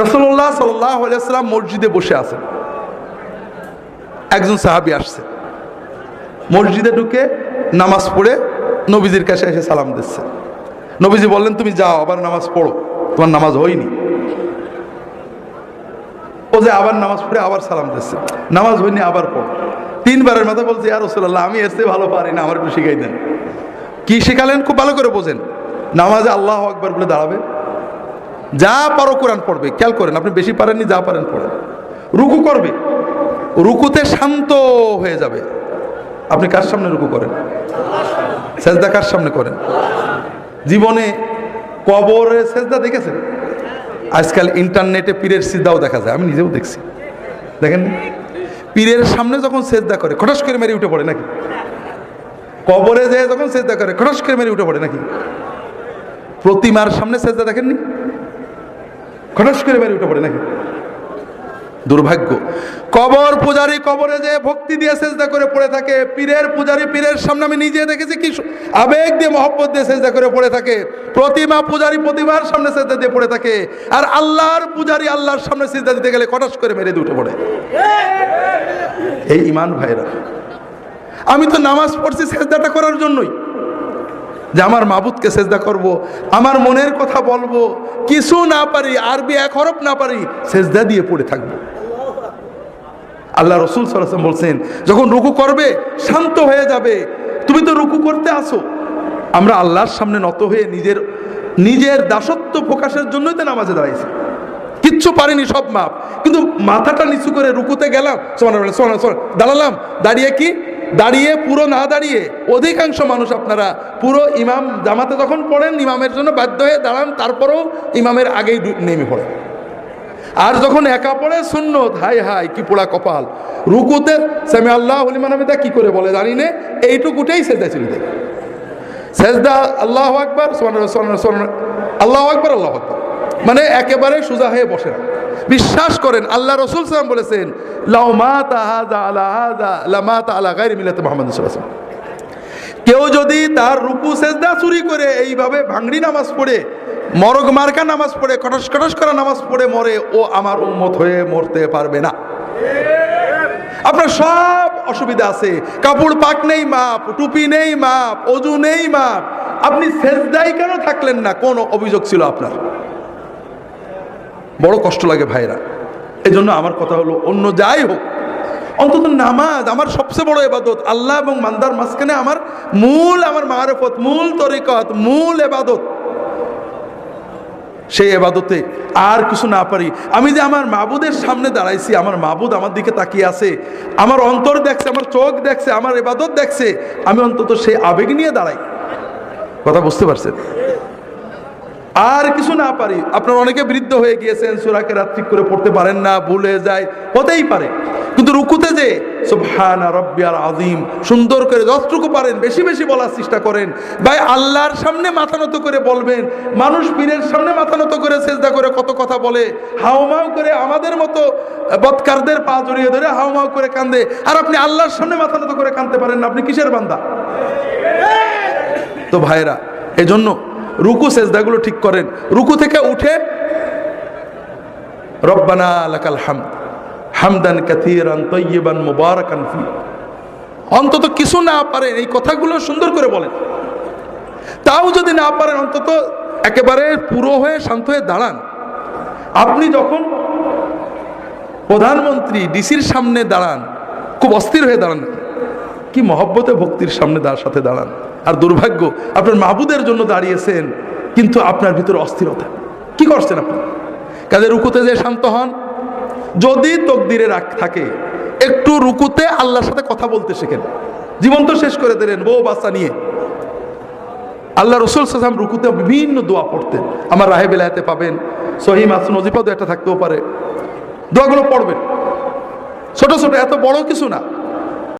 রাসূলুল্লাহ সাল্লাল্লাহু আলাইহি ওয়াসাল্লাম মসজিদে বসে আছেন, একজন সাহাবী আসছে, মসজিদে ঢুকে নামাজ পড়ে নবীজির কাছে এসে সালাম দিচ্ছে। নবীজি বললেন, তুমি যাও আবার নামাজ পড়ো, তোমার নামাজ হয়নি। ও যে আবার নামাজ পড়ে আবার সালাম দিচ্ছে, নামাজ হয়নি, আবার পড়ো। তিনবারের মাথায় বলছে, ইয়া রাসূলুল্লাহ, আমি এর চেয়ে ভালো পারি না, আমার একটু শিখাই দেন। কি শিখালেন খুব ভালো করে বোঝেন। নামাজে আল্লাহু আকবার বলে দাঁড়াবে, যা পারো কোরআন পড়বে, খেয়াল করেন, আপনি বেশি পারেননি, যা পারেন পড়েন। রুকু করবে, রুকুতে শান্ত হয়ে যাবে। আপনি কার সামনে রুকু করেন? সেজদা কার সামনে করেন? জীবনে কবরে সেজদা দেখেছেন? আজকাল ইন্টারনেটে পীরের সিজদাও দেখা যায়, আমি নিজেও দেখছি। দেখেন, পীরের সামনে যখন সেজদা করে খটাস করে মেরে উঠে পড়ে নাকি? কবরে যেয়ে যখন সেজদা করে খটাস করে মেরে উঠে পড়ে নাকি? প্রতিমার সামনে সেজদা দেখেননি? খটাস করে মেরে উঠে পড়ে নাকি? দুর্ভাগ্য। কবর পূজারী কবরে যে ভক্তি দিয়ে সেজদা করে পড়ে থাকে, পীরের পূজারী পীরের সামনে আমি নিজে দেখেছি কি আবেগ দিয়ে মহব্বত দিয়ে সেজদা করে পড়ে থাকে। প্রতিমা পূজারী প্রতিমার সামনে সেজদা দিয়ে পড়ে থাকে, আর আল্লাহর পূজারী আল্লাহর সামনে সেজদা দিতে গেলে কটাস করে মেরে দিয়ে উঠে পড়ে। এই ঈমান ভাইরা, আমি তো নামাজ পড়ছি সেজদাটা করার জন্যই, যে আমার মাবুদকে সেজদা করব, আমার মনের কথা বলবো, কিছু না পারি, আরবি এক হরফ না পারি, সেজদা দিয়ে পড়ে থাকবো। আল্লাহ রসুল সাল্লাল্লাহু আলাইহি ওয়াসাল্লাম বলছেন, যখন রুকু করবে শান্ত হয়ে যাবে। তুমি তো রুকু করতে আসো, আমরা আল্লাহর সামনে নত হয়ে নিজের দাসত্ব প্রকাশের জন্যই তো নামাজে দাঁড়াইছি। কিচ্ছু পারিনি, সব মাপ, কিন্তু মাথাটা নিচু করে রুকুতে গেলাম, দাঁড়ালাম, দাঁড়িয়ে কি দাঁড়িয়ে পুরো না দাঁড়িয়ে, অধিকাংশ মানুষ আপনারা পুরো ইমাম জামাতে যখন পড়েন ইমামের জন্য বাধ্য হয়ে দাঁড়ান, তারপরেও ইমামের আগেই নেমে পড়ে। আর যখন একা পড়ে সুন্নত, হাই হাই কি পোড়া কপাল, রুকুতে সামি আল্লাহু লিমান হামিদা কি করে বলে জানি না, এইটুকুটাই সেজদা ছিল। সেজদা আল্লাহু আকবার, আল্লাহু আকবার, আল্লাহু আকবার, মানে একেবারে সোজা হয়ে বসে না। বিশ্বাস করেন, আল্লাহ রাসূল সাল্লাল্লাহু আলাইহি ওয়াসাল্লাম বলেছেন, লাউ মাতা হাযা আলা হাযা লামাতা আলা গায়রি মিল্লাতি মুহাম্মদ সাল্লাল্লাহু আলাইহি ওয়াসাল্লাম। কেউ যদি তার রুকু সেজদা চুরি করে এইভাবে ভাঙড়ি নামাজ পড়ে, মরগ মার্কা নামাজ পড়ে, কটস কটস করা নামাজ পড়ে মরে, ও আমার উম্মত হয়ে মরতে পারবে না। আপনার সব অসুবিধা আছে, কাপড় পাক নেই মাপ, টুপি নেই মাপ, ওযু নেই মাপ, আপনি সেজদায় কেন থাকলেন না? কোন অভিযোগ ছিল আপনার? বড় কষ্ট লাগে ভাইরা। এই জন্য আমার কথা হলো, অন্য যাই হোক, অন্তত নামাজ আমার সবচেয়ে বড় ইবাদত। আল্লাহ এবং বান্দার মাঝখানে আমার মারিফত, মূল তরিকত, মূল ইবাদত। সেই ইবাদতে আর কিছু না পারি, আমি যে আমার মাবুদের সামনে দাঁড়াইছি, আমার মাবুদ আমার দিকে তাকিয়ে আছে, আমার অন্তর দেখছে, আমার চোখ দেখছে, আমার ইবাদত দেখছে, আমি অন্তত সেই আবেগ নিয়ে দাঁড়াই। কথা বুঝতে পারছেন? আর কিছু না পারি। আপনারা অনেকে বৃদ্ধ হয়ে গিয়েছেন, সূরা কেরাত ঠিক করে পড়তে পারেন না, ভুলে যায়, হতেই পারে, কিন্তু রুকুতে যে সুবহানা রাব্বিয়াল আযীম সুন্দর করে যতটুকু পারেন বেশি বেশি বলার চেষ্টা করেন। ভাই, আল্লাহর সামনে মাথা নত করে বলবেন। মানুষ পীরের সামনে মাথা নত করে সেজদা করে কত কথা বলে, হাউমাউ করে আমাদের মতো বদকারদের পা জড়িয়ে ধরে হাউমাউ করে কান্দে, আর আপনি আল্লাহর সামনে মাথা নত করে কাঁদতে পারেন না, আপনি কিসের বান্দা? তো ভাইরা, এজন্য রুকু সেজদাগুলো ঠিক করেন। রুকু থেকে উঠে রব্বানা লাকাল হামদ হামদান কাসীরান তাইয়িবান মুবারাকান ফি, অন্তত কিছু না পারেন এই কথাগুলো সুন্দর করে বলেন। তাও যদি না পারেন, অন্তত একেবারে পুরো হয়ে শান্ত হয়ে দাঁড়ান। আপনি যখন প্রধানমন্ত্রী ডিসির সামনে দাঁড়ান, খুব অস্থির হয়ে দাঁড়ান, কি মহব্বতে ভক্তির সামনে সাথে দাঁড়ান। আর দুর্ভাগ্য, আপনার মাবুদের জন্য দাঁড়িয়েছেন, কিন্তু আপনার ভিতরে অস্থিরতা। কি করছেন আপনি? কাজে রুকুতে যে শান্ত হন। যদি তকদিরে রাখ থাকে, একটু রুকুতে আল্লাহর সাথে কথা বলতে শেখেন। জীবন তো শেষ করে দিলেন বউ বাচ্চা নিয়ে। আল্লাহ রাসূল সাল্লাল্লাহু আলাইহি ওয়াসাল্লাম রুকুতে বিভিন্ন দোয়া পড়তেন, আমার রাহে বেলায়েতে পাবেন, সহিহ মাসনুন ওজিফা একটা থাকতেও পারে, দোয়াগুলো পড়বেন। ছোট ছোট, এত বড় কিছু না।